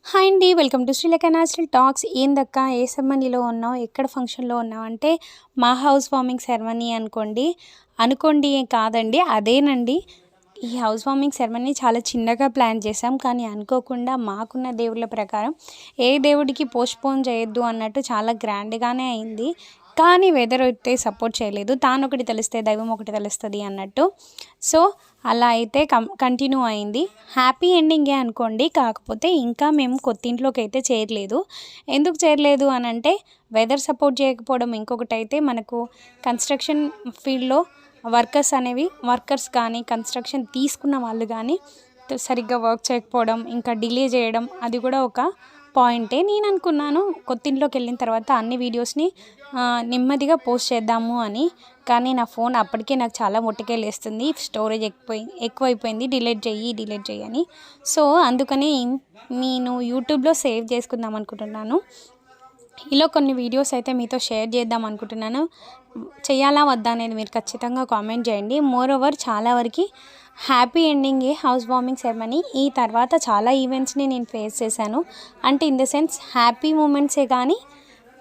Hi అండి, welcome to Srilekha natural talks. ఏందక్క ఏ సెరమనీలో ఉన్నావు, ఎక్కడ ఫంక్షన్లో ఉన్నావు అంటే మా హౌస్ వార్మింగ్ సెరమనీ అనుకోండి కాదండి, అదేనండి. ఈ హౌస్ వార్మింగ్ సెరమనీ చాలా చిన్నగా ప్లాన్ చేసాం, కానీ అనుకోకుండా మాకున్న దేవుళ్ళ ప్రకారం ఏ దేవుడికి పోస్ట్పోన్ చేయొద్దు అన్నట్టు చాలా గ్రాండ్గానే అయింది. కానీ వెదర్ అయితే సపోర్ట్ చేయలేదు. తానొకటి తెలిస్తే దైవం ఒకటి తెలుస్తుంది అన్నట్టు. సో అలా అయితే కంటిన్యూ అయింది. హ్యాపీ ఎండింగే అనుకోండి. కాకపోతే ఇంకా మేము కొత్తింట్లోకి అయితే చేరలేదు. ఎందుకు చేరలేదు అని అంటే వెదర్ సపోర్ట్ చేయకపోవడం, ఇంకొకటి అయితే మనకు కన్స్ట్రక్షన్ ఫీల్డ్లో వర్కర్స్ కానీ కన్స్ట్రక్షన్ తీసుకున్న వాళ్ళు కానీ సరిగ్గా వర్క్ చేయకపోవడం, ఇంకా డిలే చేయడం, అది కూడా ఒక పాయింటే. నేను అనుకున్నాను కొత్తింట్లోకి వెళ్ళిన తర్వాత అన్ని వీడియోస్ని నెమ్మదిగా పోస్ట్ చేద్దాము అని. కానీ నా ఫోన్ అప్పటికే నాకు చాలా మొట్టికాయలేస్తుంది, స్టోరేజ్ ఎక్కువైపోయింది, డిలీట్ చెయ్యి అని. సో అందుకని నేను యూట్యూబ్లో సేవ్ చేసుకుందాం అనుకుంటున్నాను. ఇలా కొన్ని వీడియోస్ అయితే మీతో షేర్ చేద్దాం అనుకుంటున్నాను. చేయాలా వద్దా అనేది మీరు ఖచ్చితంగా కామెంట్ చేయండి. మోర్ ఓవర్ చాలా వరకు హ్యాపీ ఎండింగే హౌస్ వార్మింగ్ సెరమనీ. ఈ తర్వాత చాలా ఈవెంట్స్ని నేను ఫేస్ చేశాను. అంటే ఇన్ ద సెన్స్ హ్యాపీ మూమెంట్సే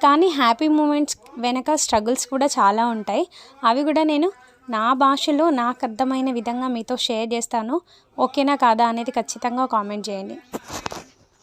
కానీ హ్యాపీ మూమెంట్స్ వెనక స్ట్రగుల్స్ కూడా చాలా ఉంటాయి. అవి కూడా నేను నా భాషలో నాకు అర్థమైన విధంగా మీతో షేర్ చేస్తాను. ఓకేనా కాదా అనేది ఖచ్చితంగా కామెంట్ చేయండి.